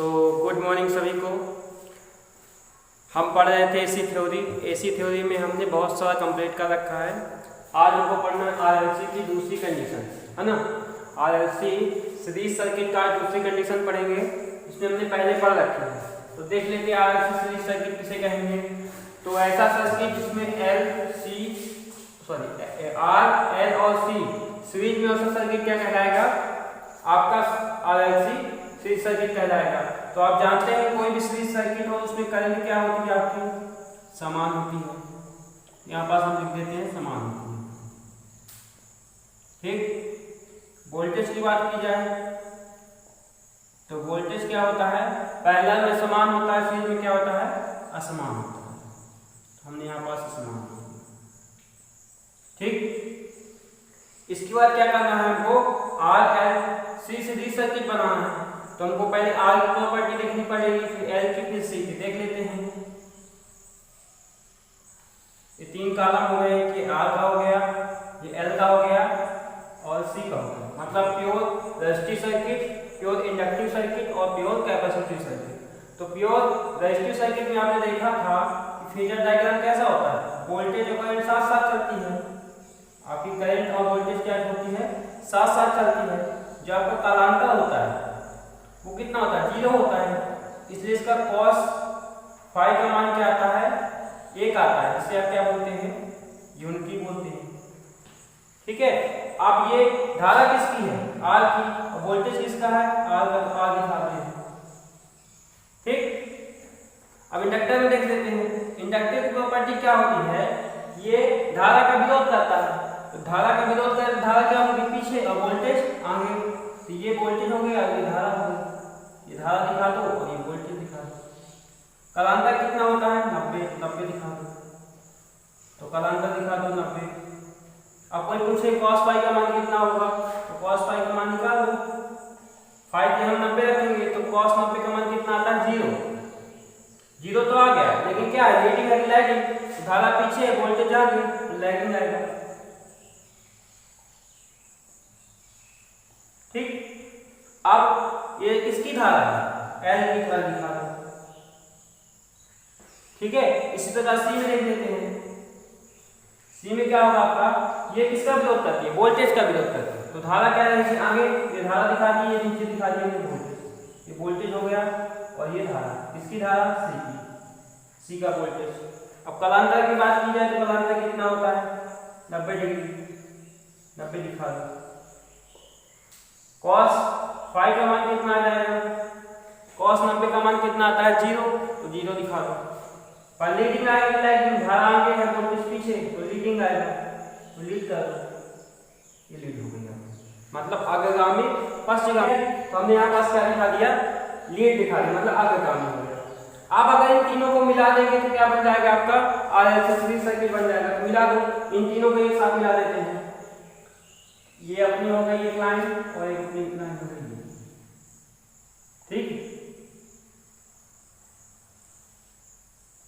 तो good morning सभी को। हम पढ़ रहे थे एसी थ्योरी। एसी थ्योरी में हमने बहुत सारा कंप्लीट कर रखा है। आज हमको पढ़ना है आरएलसी की दूसरी कंडीशन, है ना। आरएलसी सीरीज सर्किट का दूसरी कंडीशन पढ़ेंगे, इसमें हमने पहले पढ़ रखी है। तो देख लेते हैं आरएलसी सीरीज सर्किट किसे कहेंगे। तो ऐसा सर्किट जिसमें आर एल और सी सीरीज में ऐसा सर्किट क्या कहलाएगा, आपका आरएलसी सीरीज सर्किट कहलाएगा। तो आप जानते हैं कोई भी सीरीज सर्किट हो उसमें करंट क्या होती है, आपकी समान होती है। यहाँ पास हम लिख देते हैं समान होती है। ठीक, वोल्टेज की बात की जाए तो वोल्टेज क्या होता है, पैरेलल में समान होता है, सीरीज में क्या होता है, असमान होता है। हमने यहाँ पास असमान किया। ठीक, इसके बाद क्या करना है हमको, R L C series circuit बनाना है। तो हमको पहले आर की प्रॉपर्टी देखनी पड़ेगी, फिर एल की, फिर सी की। देख लेते हैं, ये तीन कॉलम हो गए कि आर का हो गया, ये एल का हो गया और सी का हो गया। मतलब pure resistive circuit, pure inductive circuit और प्योर कैपेसिटिव सर्किट। तो प्योर रेजिस्टिव सर्किट में आपने देखा था कि फेजर डायग्राम कैसा होता है, वोल्टेज और करंट साथ साथ चलती है। आपकी करंट और वोल्टेज क्या होती है, साथ साथ चलती है। जो आपका कालांतर होता है वो कितना होता है, 0 होता है। इसलिए इसका cos फाई का मान क्या आता है, 1 आता है। इसे आप क्या बोलते हैं, यूनिटी बोलते हैं। ठीक है, अब ये धारा किसकी है, आर की, और वोल्टेज किसका है, आर का। तो आर दिखाते हैं। ठीक, अब इंडक्टर में देख लेते हैं। इंडक्टर की प्रॉपर्टी क्या होती है, ये धारा का विरोध करता है। तो धारा का विरोध कर, धारा क्या होगी पीछे और वोल्टेज आगे। तो ये वोल्टेज हो गया, ये धारा हो गई। ये धारा दिखा दो और ये वोल्टेज दिखा दो। कालांतर कितना होता है, 90 दिखा दो। तो कालांतर दिखा दो 90। अब कोई पूछे cos फाई का मान कितना होगा, तो cos फाई का मान निकाल दो। फाई के हम 90 रखेंगे तो cos 90 का मान कितना आता है, 0 तो आ गया, लेकिन क्या है, लीडिंग है लैगिंग। धारा पीछे, वोल्टेज आगे, तो लैगिंग आएगा। ठीक, अब ये किसकी धारा है, एल की धारा दिखा दो। ठीक है, इसी प्रकार सी में देख लेते हैं। सी में क्या होगा आपका, ये किसका विरोध करती है, वोल्टेज का विरोध करती है। तो धारा क्या रहेगी आगे, ये धारा दिखा दी, ये नीचे दिखा दी हमने वोल्टेज। ये वोल्टेज हो गया और ये धारा किसकी धारा, सी की, सी का वोल्टेज। अब कालांतर की बात की जाए तो कालांतर कितना होता है, 90 डिग्री। 90 दिखा दो। cos फाई का मान कितना आ जाएगा, cos 90 का मान कितना आता है, 0। तो 0 दिखा दो। पर लीडिंग आएगा लैगिंग, धारा आगे है वोल्टेज पीछे, तो लीडिंग आएगा, तो लीड कर दो। ये लीड हो गया, मतलब अग्रगामी पश्चगामी। तो हमने यहाँ पास क्या दिखा दिया, लीड दिखा दिया, मतलब अग्रगामी हो गया। अब अगर इन तीनों को मिला देंगे तो क्या बन जाएगा आपका, आरएलसी सीरीज सर्किट बन जाएगा। तो मिला दो, इन तीनों को एक साथ मिला देते हैं। ये अपनी हो गई एक लाइन और एक अपनी लाइन हो गई। ठीक,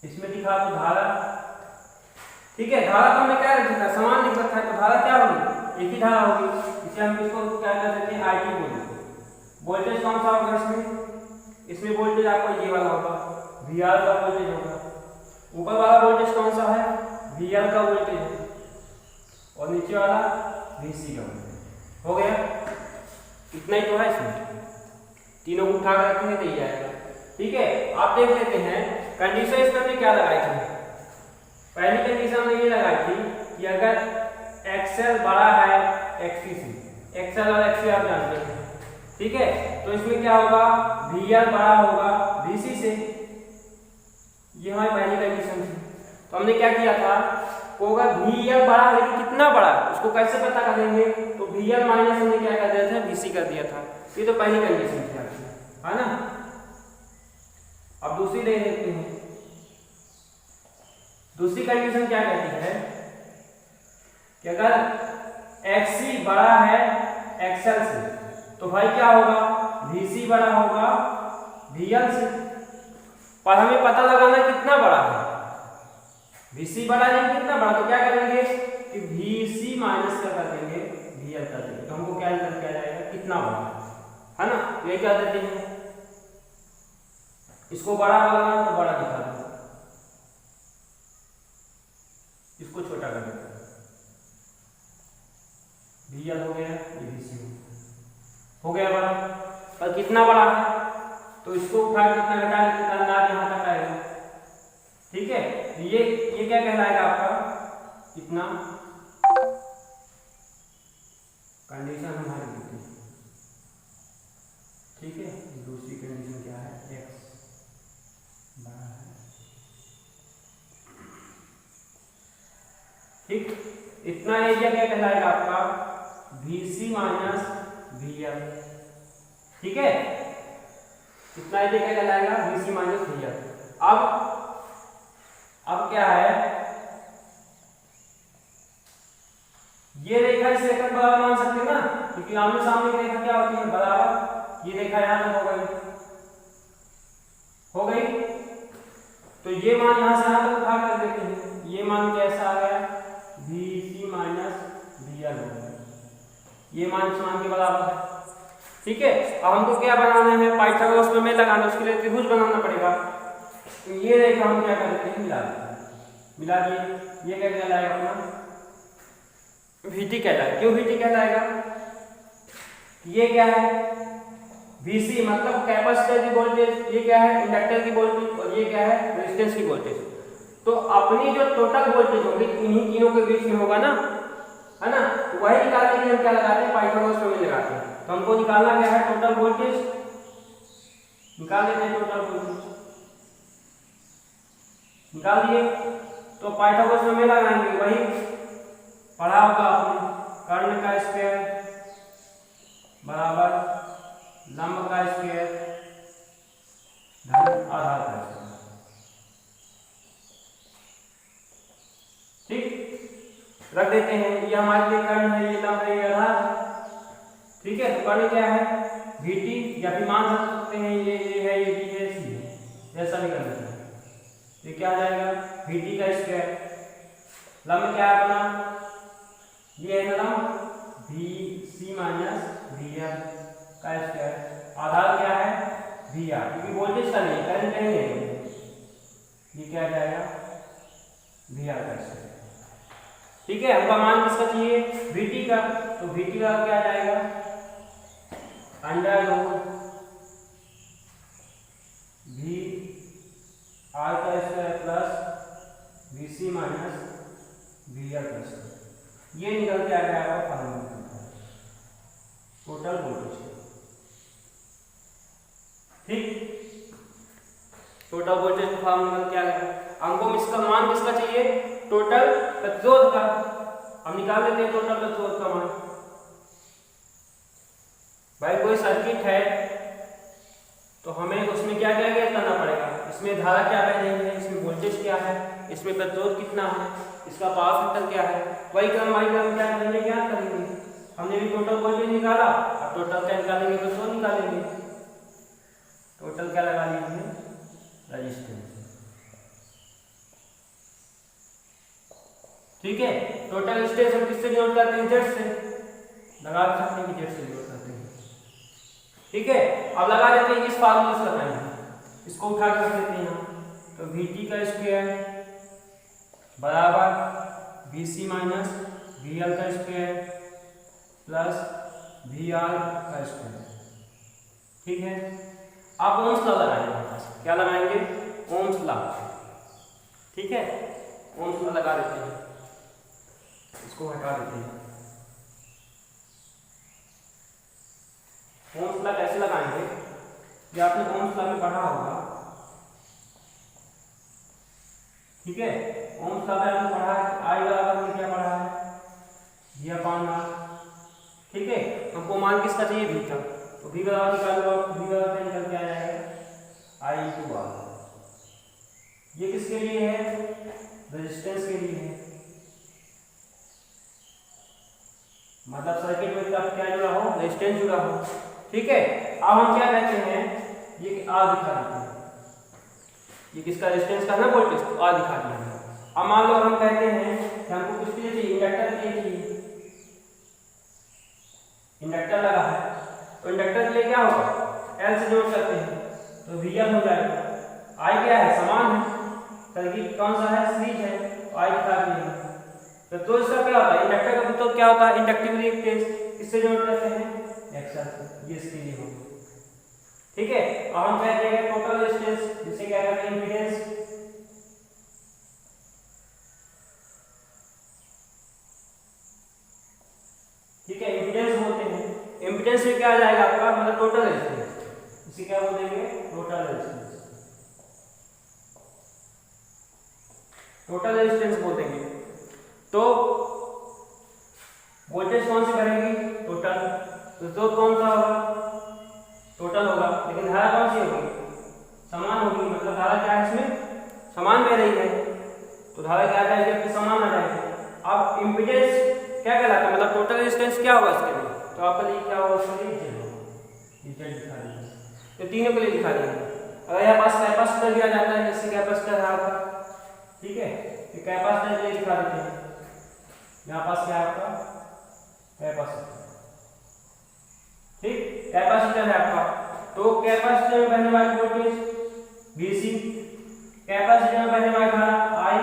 इसमें दिखा दो धारा। ठीक है, धारा तो हमने क्या लिखा था, समान लिख रखा है। तो धारा क्या होगी, एक ही धारा होगी। इसे हम इसको क्या कर सकते हैं, आईटी बोलते। वोल्टेज कौन सा होगा इसमें, इसमें वोल्टेज आपका ये वाला होगा, वीआर का वोल्टेज होगा। ऊपर वाला वोल्टेज कौन सा है, वीआर का वोल्टेज है, और नीचे वाला वीसी का वोल्टेज। हो गया, इतना ही तो है इसमें। तीनों को उठा कर रखेंगे तो ये आएगा। ठीक है, आप देख लेते हैं कंडीशन इसमें हमने क्या लगाई थी। पहली कंडीशन हमने ये लगाई थी कि अगर एक्सएल बड़ा है एक्सी से, एक्सएल और एक्सी आप जानते हैं। ठीक है, तो इसमें क्या होगा, वीआर बड़ा होगा वीसी से। ये हमारी पहली कंडीशन थी। तो हमने क्या किया था, को अगर वीआर बड़ा है लेकिन कितना बड़ा, उसको कैसे पता करेंगे, तो वीआर माइनस हमने क्या कर दिया था, वीसी कर दिया था। ये तो पहली कंडीशन थी आपकी, है ना। अब दूसरी देख लेते हैं। दूसरी कंडीशन क्या कहती है कि अगर एक्सी बड़ा है एक्सएल से, तो भाई क्या होगा, वीसी बड़ा होगा वीएल से। पर हमें पता लगाना कितना बड़ा है, वीसी बड़ा है कितना बड़ा। तो क्या करेंगे कि वीसी माइनस क्या कर देंगे, वीएल कर देंगे। तो हमको क्या आंसर क्या जाएगा, कितना बड़ा है ना। ये क्या देते हैं, इसको बड़ा बनाना तो बड़ा दिखा दो, इसको छोटा कर देते हैं। VL हो गया, ये VC हो गया बड़ा। पर कितना बड़ा है तो इसको उठा के कितना घटा लेते हैं, अंदाज यहाँ तक आएगा। ठीक है, तो ये क्या कहलाएगा आपका, कितना कंडीशन हमारी होती है। ठीक है, दूसरी कंडीशन क्या है, x बड़ा है। ठीक, इतना एरिया क्या कहलाएगा आपका, VC माइनस VL। ठीक है, इतना एरिया क्या कहलाएगा, VC माइनस VL। अब क्या है, ये रेखा इस रेखा को बराबर मान सकते हैं ना, क्योंकि आमने सामने की रेखा क्या होती है, बराबर। ये रेखा यहां तक हो गई, तो ये मान यहां से यहां तक उठा कर देते हैं। ये मान कैसा आ गया, VC माइनस VL हो गया। ये मान इस मान के बराबर है। ठीक है, अब हमको क्या बनाना है, पाइथागोरस प्रमेय लगाना, उसके लिए त्रिभुज बनाना पड़ेगा। तो ये रेखा हम क्या करते हैं, मिला दिए। ये क्या कहलाएगा अपना, VT कहलाएगा। क्यों VT कहलाएगा, ये क्या है, VC मतलब कैपेसिटर की वोल्टेज, ये क्या है, इंडक्टर की वोल्टेज, और ये क्या है, रेजिस्टेंस की वोल्टेज। तो अपनी जो टोटल वोल्टेज होगी इन्हीं तीनों के बीच में होगा ना, है ना, वही निकालने के लिए हम क्या लगाते हैं, पाइथागोरस प्रमेय लगाते हैं। तो हमको निकालना क्या है, टोटल वोल्टेज निकाल लेते हैं। टोटल वोल्टेज निकाल दिए, तो पाइथागोरस प्रमेय लगाएंगे, वही पढ़ा होगा आपने, कर्ण का स्क्वायर बराबर लंब का स्क्वायर धन आधार का स्क्वायर। ठीक, रख देते हैं। ये हमारे लिए कर्ण है, ये लंब है, ये आधार है। ठीक है, तो कर्ण क्या है, VT, या फिर मान सकते हैं ये A है, ये B है, C है, ऐसा भी कर देते हैं। ये क्या आ जाएगा, VT का स्क्वायर। लंब क्या है अपना, ये है ना लंब, VC माइनस VL का स्क्वायर। आधार क्या है, VR, क्योंकि वोल्टेज का नहीं, करंट नहीं है। ये क्या आ जाएगा, VR का स्क्वायर। ठीक है, हमका मान किसका चाहिए, VT का। तो VT का क्या आ जाएगा, अंडर रूट VR का square plus VC minus VL का स्क्वायर। ये निकल के आ गया आपका फॉर्मूला, टोटल वोल्टेज। ठीक, टोटल वोल्टेज का फॉर्मूला निकल के आ गया। हमको इसका मान किसका चाहिए, टोटल प्रतिरोध का। हम निकाल लेते हैं टोटल प्रतिरोध का मान। भाई कोई सर्किट है तो हमें उसमें क्या क्या क्या करना पड़ेगा, इसमें धारा क्या बह रही है, इसमें वोल्टेज क्या है, इसमें प्रतिरोध कितना है, इसका पावर फैक्टर क्या है, वही क्रम क्या करेंगे, ज्ञात करेंगे। हमने भी टोटल वोल्टेज निकाला, अब टोटल क्या निकालेंगे, प्रतिरोध निकालेंगे। टोटल क्या लगा लिए हमने, रेजिस्टेंस। ठीक है, टोटल रेजिस्टेंस हम किससे जोड़ करते हैं, जेड से। लगा सकते हैं कि जेड से जोड़ सकते हैं। ठीक है, अब लगा देते हैं, इस फार्मूले से लगाएंगे, इसको उठा कर देते हैं हम। तो VT का स्क्वायर बराबर VC माइनस VL का स्क्वायर प्लस VR का स्क्वायर। ठीक है, आप ओम्स लॉ लगाएंगे, क्या लगाएंगे, ओम्स लॉ। ठीक है, ओम्स लॉ लगा देते हैं, इसको हटा देते हैं। ओम्स लॉ कैसे लगाएंगे, ये आपने ओम्स लॉ में पढ़ा होगा। ठीक है, ओम्स लॉ में आपने पढ़ा है, I बराबर में क्या पढ़ा है, V/R। ठीक है, हमको मान किसका चाहिए, V का। तो V बराबर निकालो, V बराबर निकल के आ जाएगा I/R। ये किसके लिए है, रेजिस्टेंस के लिए है। मतलब सर्किट में क्या जुड़ा हो, रेजिस्टेंस जुड़ा हो। ठीक है, अब हम क्या कहते हैं, ये R दिखा देते हैं, ये किसका रेजिस्टेंस का ना वोल्टेज, तो R दिखा दिया। अब मान लो हम कहते हैं कि हमको किसके लिए चाहिए, इंडक्टर के लिए चाहिए। इंडक्टर लगा है, तो इंडक्टर के लिए क्या होगा, L से जोड़ सकते हैं, तो VL हो जाएगा। आई क्या है, समान है, सर्किट कौन सा है, सीरीज है, तो आई दिखा दिया। तो इसका क्या होता है, इंडक्टर का तो क्या होता है, इंडक्टिव रिएक्टेंस, इससे जोड़ देते हैं एक्सएल से, ये इसके लिए होगा। ठीक है, अब हम क्या करेंगे, टोटल रेजिस्टेंस, जिसे क्या कहते हैं इंपीडेंस। ठीक है, इंपीडेंस बोलते हैं। इंपीडेंस में क्या आ जाएगा आपका, मतलब टोटल रेजिस्टेंस, इसे क्या बोल देंगे, टोटल रेजिस्टेंस, टोटल रेजिस्टेंस बोल देंगे। तो वोल्टेज कौन सी बढ़ेगी, टोटल, तो स्रोत कौन सा होगा, टोटल होगा, लेकिन धारा कौन सी होगी, समान होगी, मतलब धारा क्या है इसमें, समान बह रही है, तो धारा क्या आ जाएगी, आपकी समान आ जाएगी। अब इंपीडेंस क्या कहलाता है, मतलब टोटल रेजिस्टेंस क्या होगा इसके लिए, तो आपके लिए क्या होगा, इसके लिए जेड दिखा देंगे, तो तीनों के लिए दिखा देंगे। अगर यहाँ पास कैपेसिटर दिया जाता है, जैसे कैपेसिटर है आपका, ठीक है, तो कैपेसिटर के लिए दिखा देते हैं। यहाँ पास क्या है आपका, कैपेसिटर, ठीक, कैपेसिटर है आपका, तो कैपेसिटर में बहने वाली वोल्टेज VC, कैपेसिटर में बहने वाली धारा I,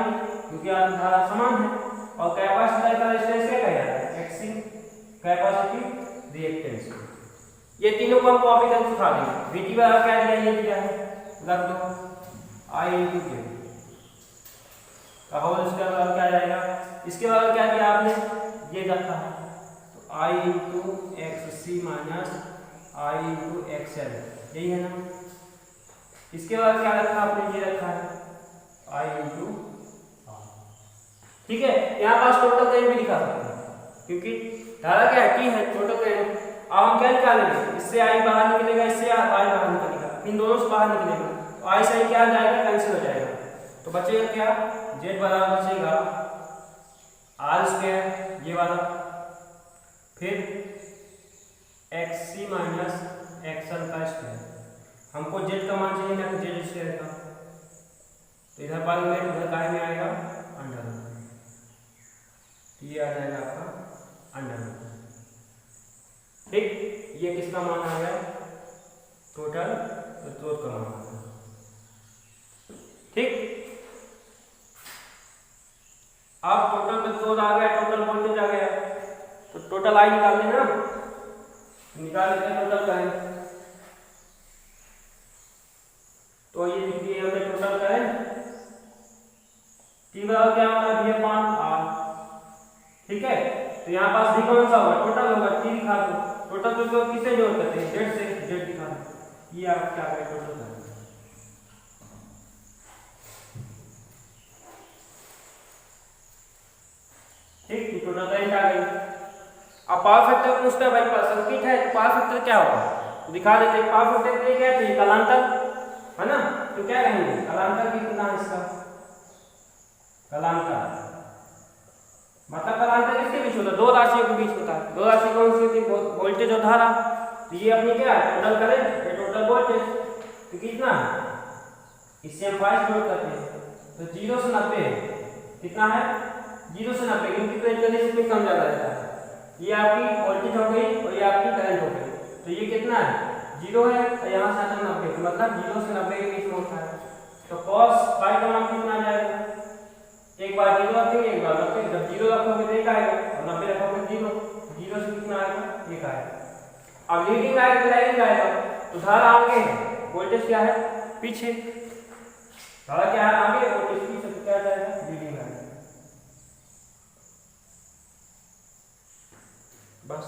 क्योंकि आप धारा समान है, और कैपेसिटर का रेजिस्टेंस क्या कहा जाता है, XC, कैपेसिटिव रिएक्टेंस। ये तीनों को हम कॉपी करके दिखा देंगे। VT बराबर क्या दिया, ये दिया है, रख दो I × K का होल स्क्वायर बराबर क्या जाएगा, इसके बराबर क्या दिया आपने, ये रखा है, तो I × XC minus I × XL, यही है ना। इसके बाद क्या रखा आपने, ये रखा है I × R, ठीक है। यहाँ पास टोटल करंट भी दिखा सकते हैं, क्योंकि धारा क्या है, T है, टोटल करंट। अब हम क्या निकालेंगे, इससे I बाहर निकलेगा, इससे I बाहर निकलेगा, इन दोनों से बाहर निकलेगा, तो I से क्या आ जाएगा, कैंसिल हो जाएगा, तो बचेगा क्या, Z बराबर बचेगा R², ये वाला, फिर XC माइनस XL का स्क्वायर, हमको Z का मान चाहिए ना, Z² का, तो इधर पाई में उधर काय में आएगा अंडर, ये आ जाएगा आपका अंडर, ठीक। ये किसका मान आ गया, टोटल स्रोत का मान आ गया, ठीक। अब टोटल स्रोत आ गया, टोटल वोल्टेज आ गया, तो टोटल आई निकाल लेना, निकाल लेते हैं टोटल करंट। तो ये लिख दिए हमने टोटल करंट, T बराबर क्या होता है, V/R, ठीक है। तो यहाँ पास V कौन सा होगा, टोटल होगा, T दिखा दो, टोटल तो किससे जोड़ करते हैं, Z से, Z दिखा दो, ये आप क्या करें, टोटल करंट, ठीक, टोटल करंट आ गई। अब पावर फैक्टर पूछता है भाई, सर्किट है तो पावर फैक्टर क्या होगा, तो दिखा देते हैं। पावर फैक्टर के लिए क्या चाहिए, कालांतर है ना, तो क्या कहेंगे, कालांतर कितना है इसका, कालांतर मतलब कालांतर किसके बीच होता है, दो राशियों के बीच होता है। दो राशि कौन सी होती है, वोल्टेज और धारा, तो ये अपनी क्या है, टोटल करंट, ये टोटल वोल्टेज, तो कितना है, इससे हम 5 जोड़ करते हैं, तो 0 से 90 कितना है, 0 से 90, क्योंकि करंट कंडीशन में कम ज्यादा रहता है। ये आपकी वोल्टेज हो गई और ये आपकी करंट हो गई, तो ये कितना है, 0 है, और यहाँ से आता 90, तो मतलब 0 से 90 के बीच में होता है। तो cos फाई का मान कितना आ जाएगा, एक बार 0 रखेंगे, एक बार 90, जब 0 रखोगे तो 1 आएगा, और 90 रखोगे 0, 0 से कितना आएगा, 1 आएगा। अब लीडिंग आएगा तो लैगिंग आएगा, तो धारा आगे है, वोल्टेज क्या है पीछे, धारा क्या है आगे, वोल्टेज पीछे, तो क्या आ जाएगा, लीडिंग आएगा, बस।